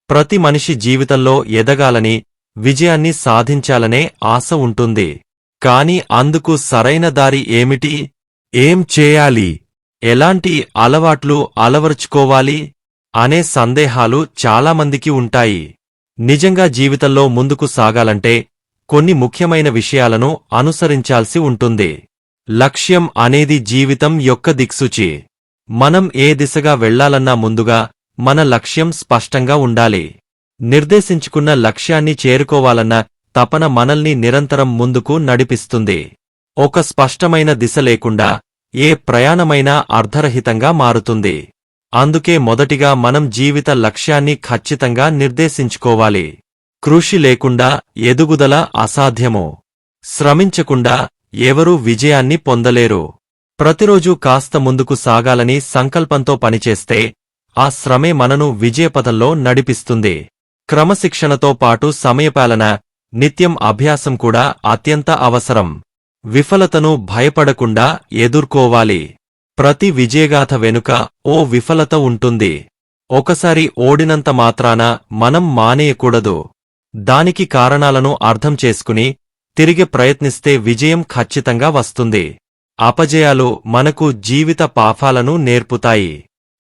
ప్రతి మనిషి జీవితంలో ఎదగాలని, విజయాన్ని సాధించాలనే ఆశ ఉంటుంది. కాని అందుకు సరైన దారి ఏమిటి? ఏం చేయాలి? ఎలాంటి అలవాట్లు అలవరుచుకోవాలి? అనే సందేహాలు చాలామందికి ఉంటాయి. నిజంగా జీవితంలో ముందుకు సాగాలంటే కొన్ని ముఖ్యమైన విషయాలను అనుసరించాల్సి ఉంటుంది. లక్ష్యం అనేది జీవితం యొక్క దిక్సూచి. మనం ఏ దిశగా వెళ్లాలన్నా ముందుగా మన లక్ష్యం స్పష్టంగా ఉండాలి. నిర్దేశించుకున్న లక్ష్యాన్ని చేరుకోవాలన్న తపన మనల్ని నిరంతరం ముందుకు నడిపిస్తుంది. ఒక స్పష్టమైన దిశ లేకుండా ఏ ప్రయాణమైనా అర్ధరహితంగా మారుతుంది. అందుకే మొదటిగా మనం జీవిత లక్ష్యాన్ని ఖచ్చితంగా నిర్దేశించుకోవాలి. కృషి లేకుండా ఎదుగుదల అసాధ్యము. శ్రమించకుండా ఎవరూ విజయాన్ని పొందలేరు. ప్రతిరోజూ కాస్త ముందుకు సాగాలని సంకల్పంతో పనిచేస్తే ఆ శ్రమే మనను విజయపథంలో నడిపిస్తుంది. క్రమశిక్షణతో పాటు సమయపాలన, నిత్యం అభ్యాసం కూడా అత్యంత అవసరం. విఫలతను భయపడకుండా ఎదుర్కోవాలి. ప్రతి విజయగాథ వెనుక ఓ విఫలత ఉంటుంది. ఒకసారి ఓడినంత మాత్రాన మనం మానేయకూడదు. దానికి కారణాలను అర్థం చేసుకుని తిరిగి ప్రయత్నిస్తే విజయం ఖచ్చితంగా వస్తుంది. అపజయాలు మనకు జీవిత పాఠాలను నేర్పుతాయి.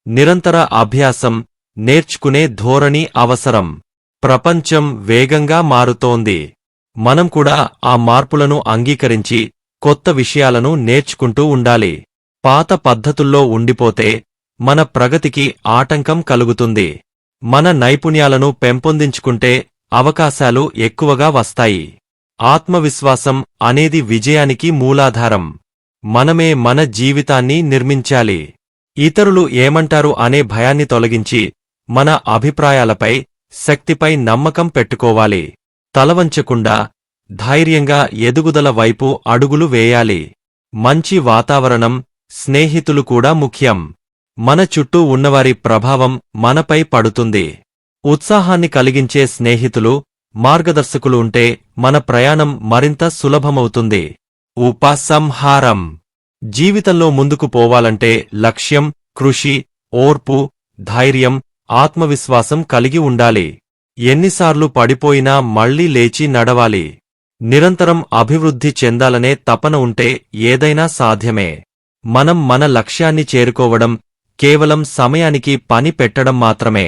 నిరంతర అభ్యాసం, నేర్చుకునే ధోరణి అవసరం. ప్రపంచం వేగంగా మారుతోంది. మనం కూడా ఆ మార్పులను అంగీకరించి కొత్త విషయాలను నేర్చుకుంటూ ఉండాలి. పాత పద్ధతుల్లో ఉండిపోతే మన ప్రగతికి ఆటంకం కలుగుతుంది. మన నైపుణ్యాలను పెంపొందించుకుంటే అవకాశాలు ఎక్కువగా వస్తాయి. ఆత్మవిశ్వాసం అనేది విజయానికి మూలాధారం. మనమే మన జీవితాన్ని నిర్మించాలి. ఇతరులు ఏమంటారు అనే భయాన్ని తొలగించి మన అభిప్రాయాలపై, శక్తిపై నమ్మకం పెట్టుకోవాలి. తలవంచకుండా ధైర్యంగా ఎదుగుదల వైపు అడుగులు వేయాలి. మంచి వాతావరణం, స్నేహితులు కూడా ముఖ్యం. మన చుట్టూ ఉన్నవారి ప్రభావం మనపై పడుతుంది. ఉత్సాహాన్ని కలిగించే స్నేహితులు, మార్గదర్శకులు ఉంటే మన ప్రయాణం మరింత సులభమవుతుంది. ఉపసంహారం: జీవితంలో ముందుకు పోవాలంటే లక్ష్యం, కృషి, ఓర్పు, ధైర్యం, ఆత్మవిశ్వాసం కలిగి ఉండాలి. ఎన్నిసార్లు పడిపోయినా మళ్లీ లేచి నడవాలి. నిరంతరం అభివృద్ధి చెందాలనే తపన ఉంటే ఏదైనా సాధ్యమే. మనం మన లక్ష్యాన్ని చేరుకోవడం కేవలం సమయానికి పని పెట్టడం మాత్రమే.